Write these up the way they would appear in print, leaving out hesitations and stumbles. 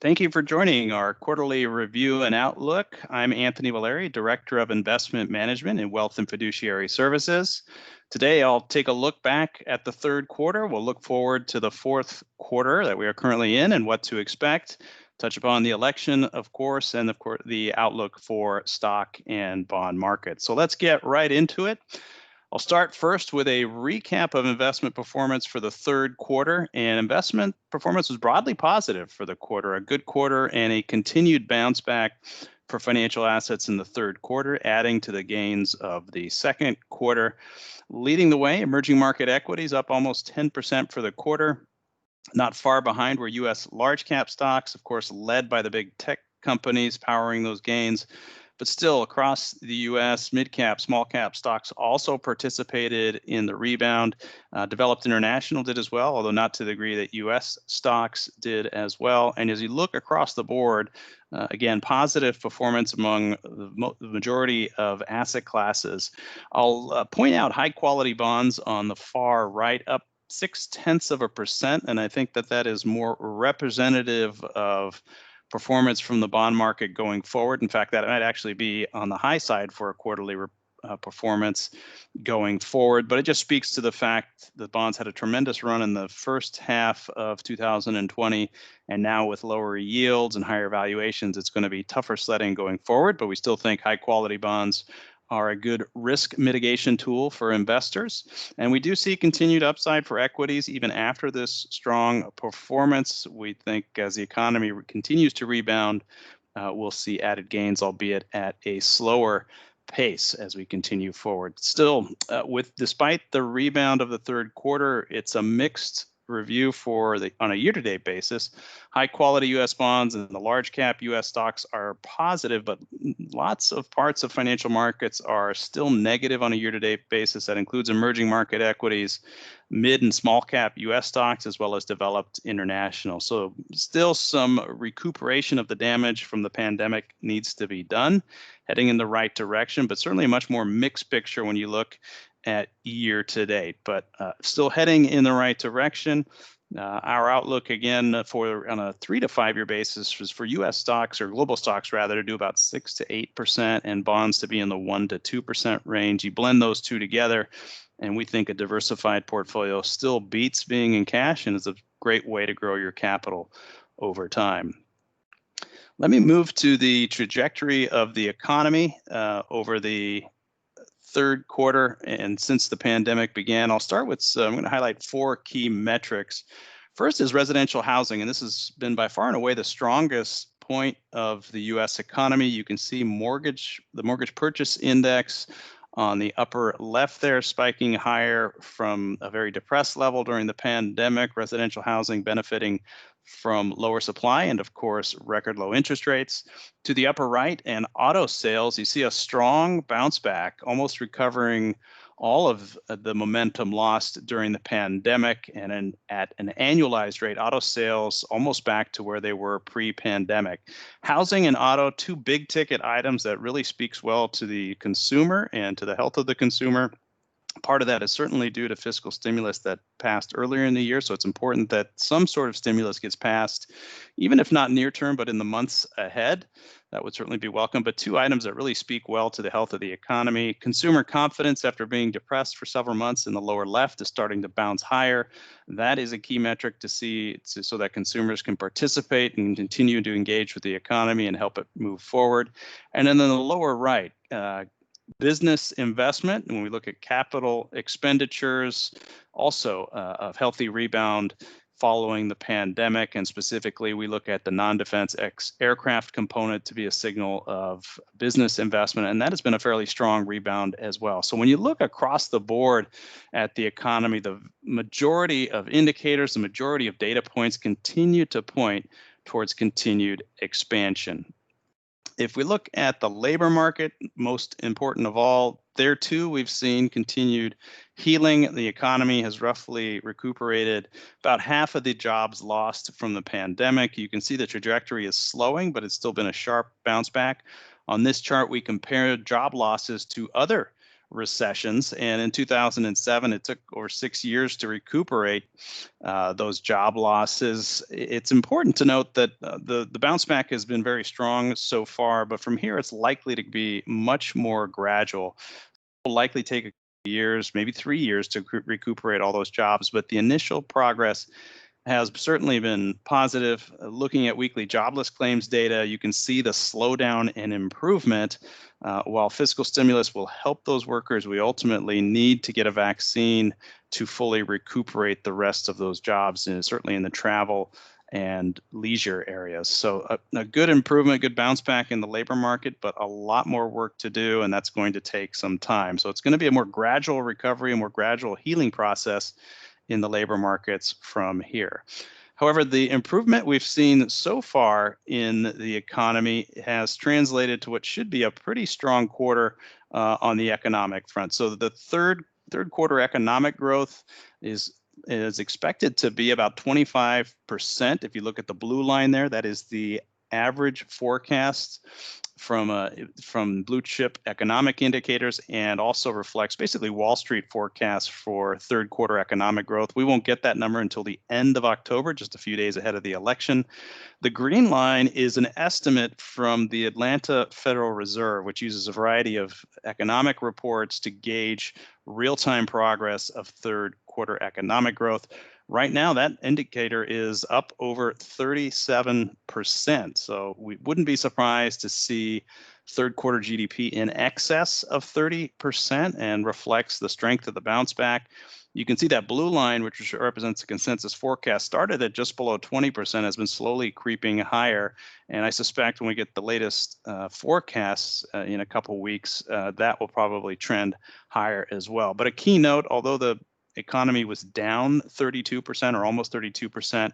Thank you for joining our quarterly review and outlook. I'm Anthony Valeri, Director of Investment Management in Wealth and Fiduciary Services. Today, I'll take a look back at the third quarter. We'll look forward to the fourth quarter that we are currently in and what to expect. Touch upon the election, of course, and of course the outlook for stock and bond markets. So let's get right into it. I'll start first with a recap of investment performance for the third quarter, and investment performance was broadly positive for the quarter, a good quarter and a continued bounce back for financial assets in the third quarter, adding to the gains of the second quarter. Leading the way, emerging market equities up almost 10% for the quarter, not far behind were U.S. large cap stocks, of course, led by the big tech companies powering those gains. But still, across the U.S., mid-cap, small-cap stocks also participated in the rebound. Developed international did as well, although not to the degree that U.S. stocks did as well. And as you look across the board, again, positive performance among the majority of asset classes. I'll point out high-quality bonds on the far right, up 0.6%, and I think that is more representative of performance from the bond market going forward. In fact, that might actually be on the high side for a quarterly performance going forward, but it just speaks to the fact that bonds had a tremendous run in the first half of 2020, and now with lower yields and higher valuations, it's going to be tougher sledding going forward, but we still think high quality bonds are a good risk mitigation tool for investors. And we do see continued upside for equities even after this strong performance. We think as the economy continues to rebound, we'll see added gains, albeit at a slower pace as we continue forward. Still, despite the rebound of the third quarter, it's a mixed review on a year-to-date basis. High quality U.S. bonds and the large cap U.S. stocks are positive, but lots of parts of financial markets are still negative on a year-to-date basis. That includes emerging market equities, mid and small cap U.S. stocks, as well as developed international. So still some recuperation of the damage from the pandemic needs to be done, heading in the right direction, but certainly a much more mixed picture when you look at year to date, but still heading in the right direction. Our outlook again on a 3 to 5 year basis was for U.S. stocks, or global stocks rather, to do about 6 to 8%, and bonds to be in the 1 to 2% range. You blend those two together, and we think a diversified portfolio still beats being in cash and is a great way to grow your capital over time. Let me move to the trajectory of the economy over the third quarter and since the pandemic began. I'll start with, I'm going to highlight 4 key metrics. First is residential housing, and this has been by far and away the strongest point of the U.S. economy. You can see the mortgage purchase index on the upper left there spiking higher from a very depressed level during the pandemic, residential housing benefiting from lower supply and, of course, record low interest rates. To the upper right, and auto sales, you see a strong bounce back, almost recovering all of the momentum lost during the pandemic, and at an annualized rate, auto sales almost back to where they were pre-pandemic. Housing and auto, 2 big ticket items that really speaks well to the consumer and to the health of the consumer. Part of that is certainly due to fiscal stimulus that passed earlier in the year, so it's important that some sort of stimulus gets passed, even if not near term, but in the months ahead. That would certainly be welcome. But 2 items that really speak well to the health of the economy. Consumer confidence, after being depressed for several months in the lower left, is starting to bounce higher. That is a key metric to see so that consumers can participate and continue to engage with the economy and help it move forward. And then in the lower right, business investment, and when we look at capital expenditures, also a healthy rebound following the pandemic, and specifically we look at the non-defense aircraft component to be a signal of business investment, and that has been a fairly strong rebound as well. So when you look across the board at the economy, the majority of indicators, the majority of data points continue to point towards continued expansion. If we look at the labor market, most important of all, there too we've seen continued healing. The economy has roughly recuperated about half of the jobs lost from the pandemic. You can see the trajectory is slowing, but it's still been a sharp bounce back. On this chart, we compared job losses to other recessions. And in 2007, it took over 6 years to recuperate those job losses. It's important to note that the bounce back has been very strong so far, but from here it's likely to be much more gradual. It will likely take a couple years, maybe 3 years to recuperate all those jobs, but the initial progress has certainly been positive. Looking at weekly jobless claims data, you can see the slowdown and improvement. While fiscal stimulus will help those workers, we ultimately need to get a vaccine to fully recuperate the rest of those jobs, and certainly in the travel and leisure areas. So a good improvement, good bounce back in the labor market, but a lot more work to do, and that's going to take some time. So it's going to be a more gradual recovery, a more gradual healing process in the labor markets from here. However, the improvement we've seen so far in the economy has translated to what should be a pretty strong quarter on the economic front. So the third quarter economic growth is expected to be about 25%. If you look at the blue line there, that is the average forecast from blue chip economic indicators, and also reflects basically Wall Street forecasts for third quarter economic growth. We won't get that number until the end of October, just a few days ahead of the election. The green line is an estimate from the Atlanta Federal Reserve, which uses a variety of economic reports to gauge real-time progress of third quarter economic growth. Right now, that indicator is up over 37%. So we wouldn't be surprised to see third quarter GDP in excess of 30% and reflects the strength of the bounce back. You can see that blue line, which represents the consensus forecast, started at just below 20%, has been slowly creeping higher. And I suspect when we get the latest forecasts in a couple weeks, that will probably trend higher as well. But a key note, although the economy was down 32% or almost 32%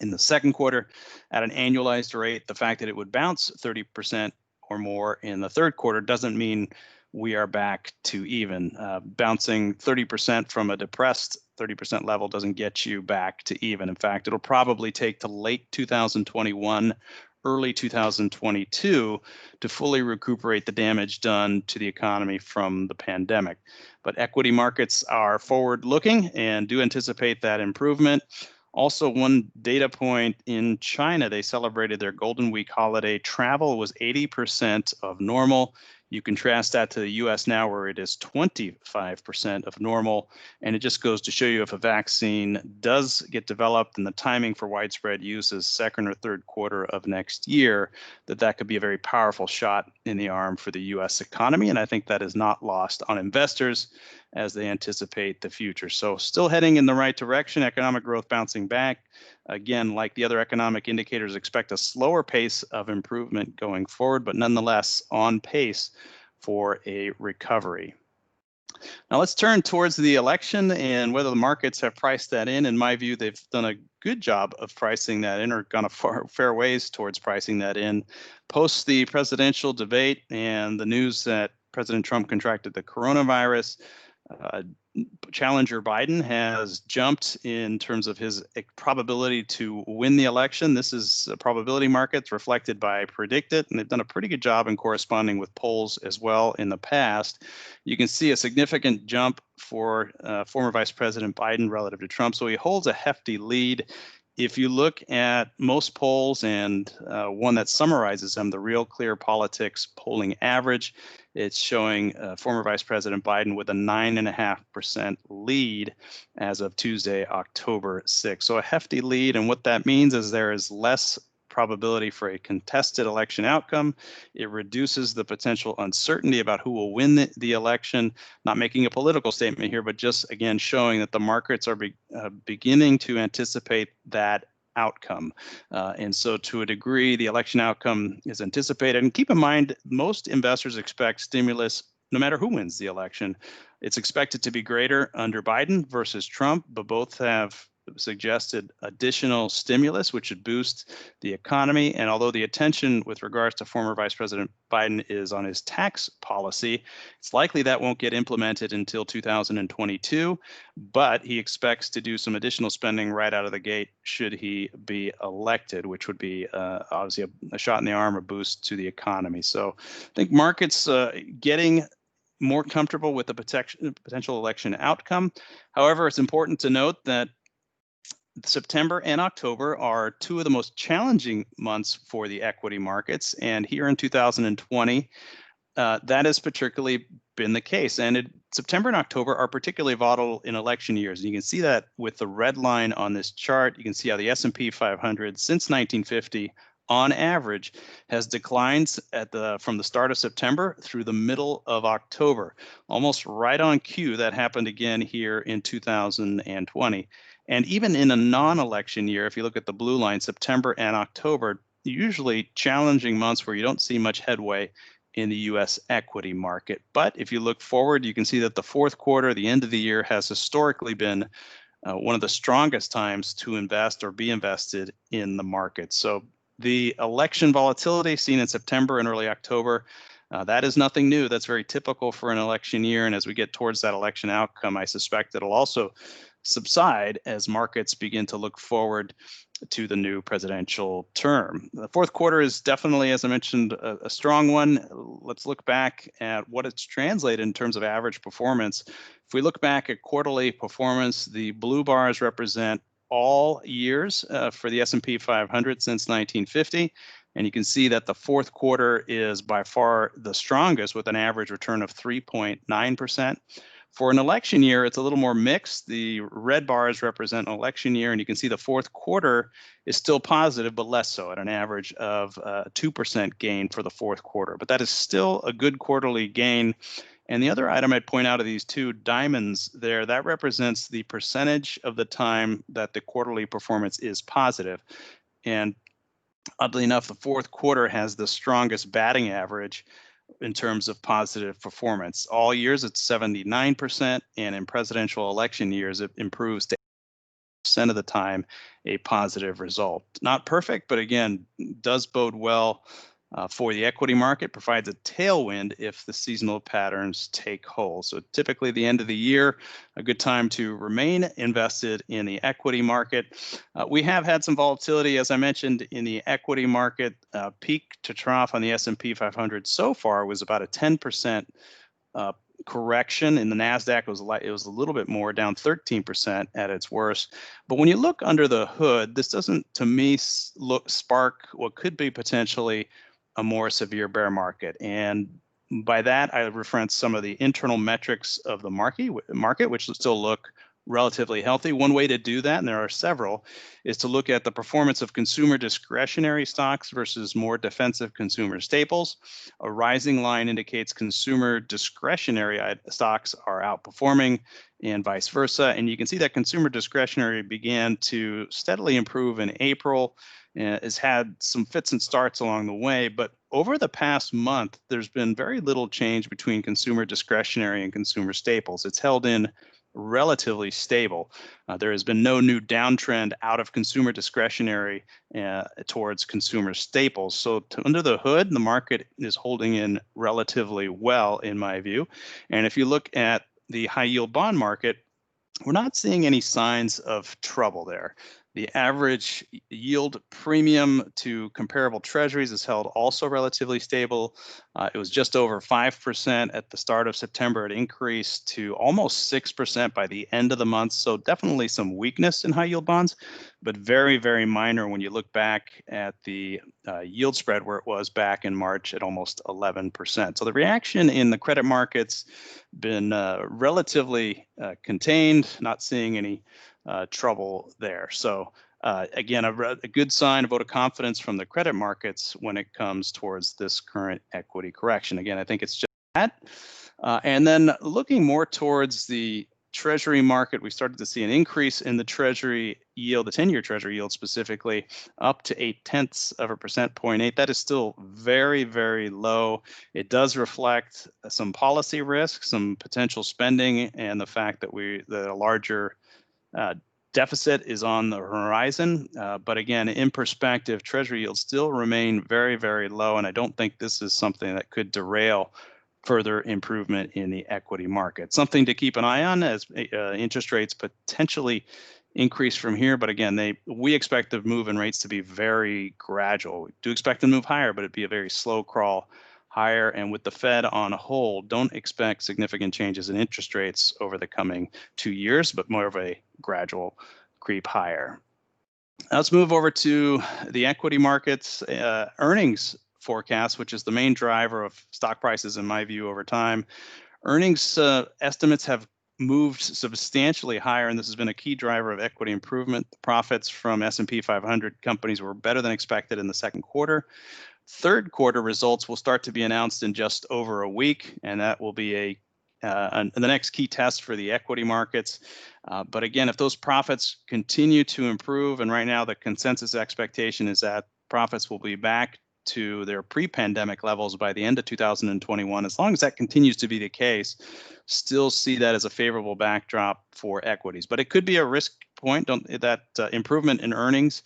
in the second quarter at an annualized rate, the fact that it would bounce 30% or more in the third quarter doesn't mean we are back to even. Bouncing 30% from a depressed 30% level doesn't get you back to even. In fact, it'll probably take to late 2021, early 2022 to fully recuperate the damage done to the economy from the pandemic. But equity markets are forward looking and do anticipate that improvement. Also, one data point in China, they celebrated their Golden Week holiday. Travel was 80% of normal. You contrast that to the US now, where it is 25% of normal. And it just goes to show you, if a vaccine does get developed and the timing for widespread use is second or third quarter of next year, that could be a very powerful shot in the arm for the US economy. And I think that is not lost on investors as they anticipate the future. So still heading in the right direction, economic growth bouncing back. Again, like the other economic indicators, expect a slower pace of improvement going forward, but nonetheless on pace for a recovery. Now let's turn towards the election and whether the markets have priced that in. In my view, they've done a good job of pricing that in, or gone a fair ways towards pricing that in. Post the presidential debate and the news that President Trump contracted the coronavirus, challenger Biden has jumped in terms of his probability to win the election. This is probability markets reflected by Predictit, and they've done a pretty good job in corresponding with polls as well in the past. You can see a significant jump for former Vice President Biden relative to Trump, so he holds a hefty lead. If you look at most polls and one that summarizes them, the Real Clear Politics polling average, it's showing former Vice President Biden with a 9.5% lead as of Tuesday, October 6th. So a hefty lead, and what that means is there is less probability for a contested election outcome. It reduces the potential uncertainty about who will win the election. Not making a political statement here, but just again showing that the markets are beginning to anticipate that outcome. And so to a degree, the election outcome is anticipated. And keep in mind, most investors expect stimulus no matter who wins the election. It's expected to be greater under Biden versus Trump, but both have suggested additional stimulus, which would boost the economy. And although the attention with regards to former Vice President Biden is on his tax policy, it's likely that won't get implemented until 2022, but he expects to do some additional spending right out of the gate should he be elected, which would be obviously a shot in the arm, a boost to the economy. So I think markets getting more comfortable with the potential election outcome. However, it's important to note that September and October are two of the most challenging months for the equity markets. And here in 2020, that has particularly been the case. And September and October are particularly volatile in election years. And you can see that with the red line on this chart. You can see how the S&P 500 since 1950 on average has declined from the start of September through the middle of October, almost right on cue. That happened again here in 2020. And even in a non-election year, if you look at the blue line, September and October, usually challenging months where you don't see much headway in the U.S. equity market. But if you look forward, you can see that the fourth quarter, the end of the year, has historically been one of the strongest times to invest or be invested in the market. So the election volatility seen in September and early October, that is nothing new. That's very typical for an election year. And as we get towards that election outcome, I suspect it'll also subside as markets begin to look forward to the new presidential term. The fourth quarter is definitely, as I mentioned, a strong one. Let's look back at what it's translated in terms of average performance. If we look back at quarterly performance, the blue bars represent all years for the S&P 500 since 1950. And you can see that the fourth quarter is by far the strongest with an average return of 3.9%. For an election year, it's a little more mixed. The red bars represent an election year, and you can see the fourth quarter is still positive, but less so, at an average of 2% gain for the fourth quarter. But that is still a good quarterly gain. And the other item I'd point out of these two diamonds there, that represents the percentage of the time that the quarterly performance is positive. And oddly enough, the fourth quarter has the strongest batting average in terms of positive performance. All years it's 79%, and in presidential election years it improves to 8% of the time a positive result. Not perfect, but again, does bode well for the equity market, provides a tailwind if the seasonal patterns take hold. So typically the end of the year, a good time to remain invested in the equity market. We have had some volatility, as I mentioned, in the equity market. Peak to trough on the S&P 500 so far was about a 10% correction. In the NASDAQ, it was a little bit more, down 13% at its worst. But when you look under the hood, this doesn't, to me, spark what could be potentially a more severe bear market. And by that, I reference some of the internal metrics of the market, which still look relatively healthy. One way to do that, and there are several, is to look at the performance of consumer discretionary stocks versus more defensive consumer staples. A rising line indicates consumer discretionary stocks are outperforming and vice versa. And you can see that consumer discretionary began to steadily improve in April. Has had some fits and starts along the way, but over the past month, there's been very little change between consumer discretionary and consumer staples. It's held in relatively stable. There has been no new downtrend out of consumer discretionary towards consumer staples. So under the hood, the market is holding in relatively well, in my view. And if you look at the high yield bond market, we're not seeing any signs of trouble there. The average yield premium to comparable treasuries is held also relatively stable. It was just over 5% at the start of September. It increased to almost 6% by the end of the month. So definitely some weakness in high yield bonds, but very, very minor when you look back at the yield spread where it was back in March at almost 11%. So the reaction in the credit markets been relatively contained, not seeing any trouble there. So again, a good sign, a vote of confidence from the credit markets when it comes towards this current equity correction. Again, I think it's just that. And then looking more towards the Treasury market, we started to see an increase in the Treasury yield, the 10-year Treasury yield specifically, up to 0.8%, 0.8. That is still very, very low. It does reflect some policy risk, some potential spending, and the fact that the larger deficit is on the horizon. But again, in perspective, Treasury yields still remain very, very low. And I don't think this is something that could derail further improvement in the equity market. Something to keep an eye on as interest rates potentially increase from here. But again, we expect the move in rates to be very gradual. We do expect them to move higher, but it'd be a very slow crawl higher. And with the Fed on hold, don't expect significant changes in interest rates over the coming 2 years, but more of a gradual creep higher. Now let's move over to the equity markets earnings forecast, which is the main driver of stock prices in my view over time. Earnings estimates have moved substantially higher, and this has been a key driver of equity improvement. The profits from S&P 500 companies were better than expected in the second quarter. Third quarter results will start to be announced in just over a week, and that will be the next key test for the equity markets. But again, if those profits continue to improve, and right now the consensus expectation is that profits will be back to their pre-pandemic levels by the end of 2021, as long as that continues to be the case, still see that as a favorable backdrop for equities. But it could be a risk point. That improvement in earnings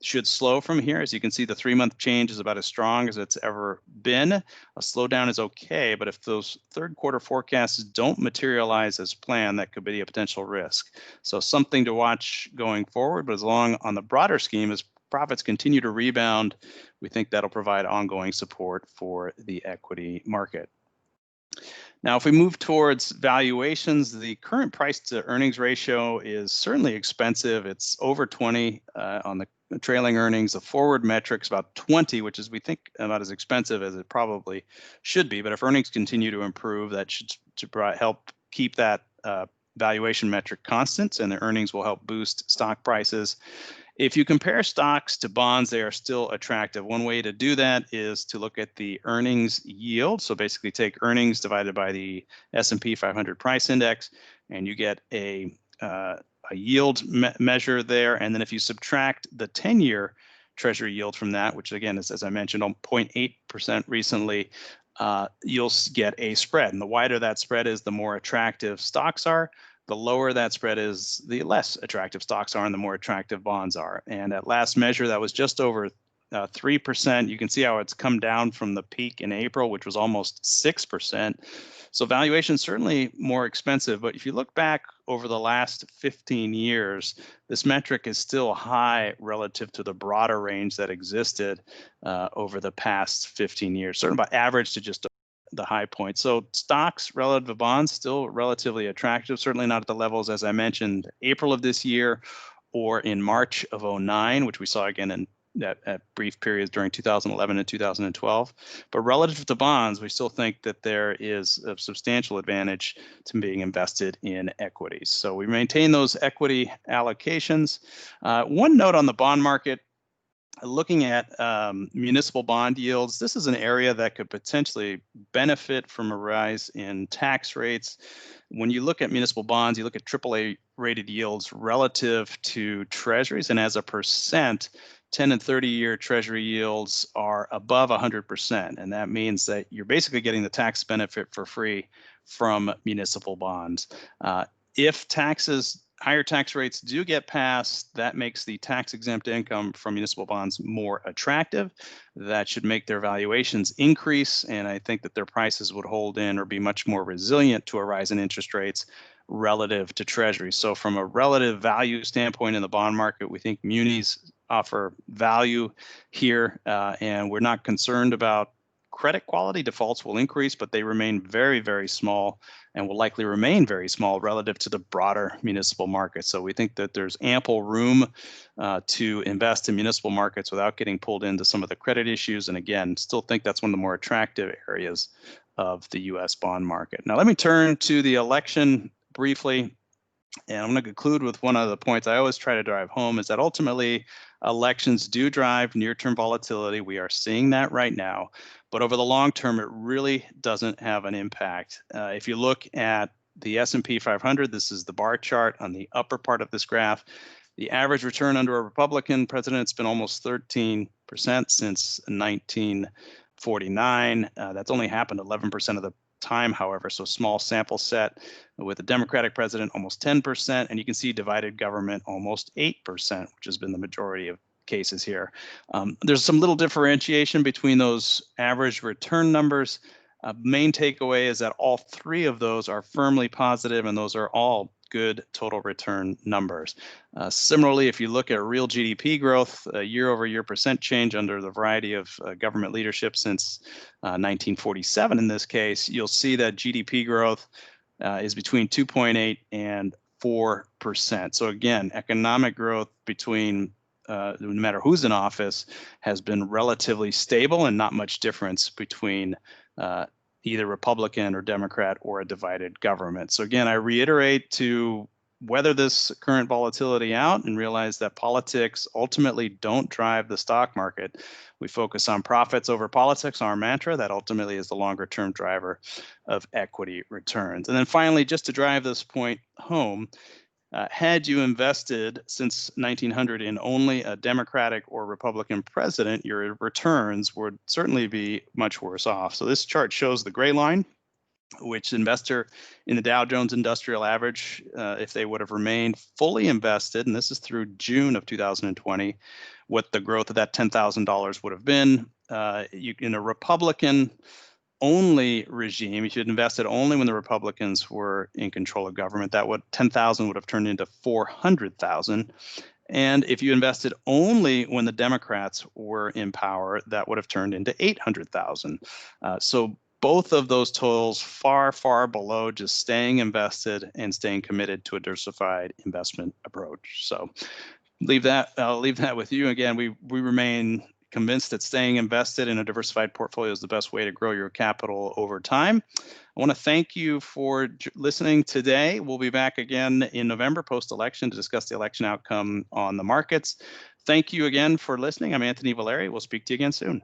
should slow from here. As you can see, the 3-month change is about as strong as it's ever been. A slowdown is okay, but if those third quarter forecasts don't materialize as planned, that could be a potential risk. So something to watch going forward, but as long on the broader scheme as profits continue to rebound, we think that'll provide ongoing support for the equity market. Now, if we move towards valuations, the current price to earnings ratio is certainly expensive. It's over 20 on the trailing earnings. The forward metric's about 20, which is, we think, about as expensive as it probably should be. But if earnings continue to improve, that should help keep that valuation metric constant, and the earnings will help boost stock prices. If you compare stocks to bonds, they are still attractive. One way to do that is to look at the earnings yield. So basically take earnings divided by the S&P 500 price index, and you get a yield measure there. And then if you subtract the 10-year Treasury yield from that, which again is, as I mentioned, on 0.8% recently, you'll get a spread. And the wider that spread is, the more attractive stocks are. The lower that spread is, the less attractive stocks are, and the more attractive bonds are. And at last measure, that was just over 3%. You can see how it's come down from the peak in April, which was almost 6%. So valuation is certainly more expensive. But if you look back over the last 15 years, this metric is still high relative to the broader range that existed over the past 15 years, certainly by average to just the high point. So stocks relative to bonds still relatively attractive, certainly not at the levels, as I mentioned, April of this year or in March of 2009, which we saw again in at brief periods during 2011 and 2012. But relative to bonds, we still think that there is a substantial advantage to being invested in equities. So we maintain those equity allocations. One note on the bond market, looking at municipal bond yields, this is an area that could potentially benefit from a rise in tax rates. When you look at municipal bonds, you look at AAA rated yields relative to treasuries, and as a percent, 10 and 30-year treasury yields are above 100%. And that means that you're basically getting the tax benefit for free from municipal bonds. If higher tax rates do get passed, that makes the tax-exempt income from municipal bonds more attractive. That should make their valuations increase, and I think that their prices would hold in or be much more resilient to a rise in interest rates relative to treasuries. So from a relative value standpoint in the bond market, we think munis offer value here, and we're not concerned about credit quality. Defaults will increase, but they remain very, very small and will likely remain very small relative to the broader municipal market. So we think that there's ample room to invest in municipal markets without getting pulled into some of the credit issues. And again, still think that's one of the more attractive areas of the U.S. bond market. Now, let me turn to the election briefly. And I'm going to conclude with one of the points I always try to drive home, is that ultimately elections do drive near-term volatility. We are seeing that right now. But over the long term, it really doesn't have an impact. If you look at the S&P 500, this is the bar chart on the upper part of this graph. The average return under a Republican president has been almost 13% since 1949. That's only happened 11% of the time, however, so small sample set. With a Democratic president, almost 10%, and you can see divided government almost 8%, which has been the majority of cases here. There's some little differentiation between those average return numbers. Main takeaway is that all three of those are firmly positive, and those are all good total return numbers. Similarly, if you look at real GDP growth, year-over-year percent change under the variety of government leadership since 1947 in this case, you'll see that GDP growth is between 2.8 and 4%. So again, economic growth between no matter who's in office has been relatively stable and not much difference between either Republican or Democrat or a divided government. So again, I reiterate to weather this current volatility out and realize that politics ultimately don't drive the stock market. We focus on profits over politics, our mantra. That ultimately is the longer term driver of equity returns. And then finally, just to drive this point home, had you invested since 1900 in only a Democratic or Republican president, your returns would certainly be much worse off. So this chart shows the gray line, which investor in the Dow Jones Industrial Average, if they would have remained fully invested, and this is through June of 2020, what the growth of that $10,000 would have been. In a Republican only regime, if you had invested only when the Republicans were in control of government, that would 10,000 would have turned into 400,000. And if you invested only when the Democrats were in power, that would have turned into 800,000. So both of those totals far, far below just staying invested and staying committed to a diversified investment approach. So I'll leave that with you. Again, we remain convinced that staying invested in a diversified portfolio is the best way to grow your capital over time. I want to thank you for listening today. We'll be back again in November post-election to discuss the election outcome on the markets. Thank you again for listening. I'm Anthony Valeri. We'll speak to you again soon.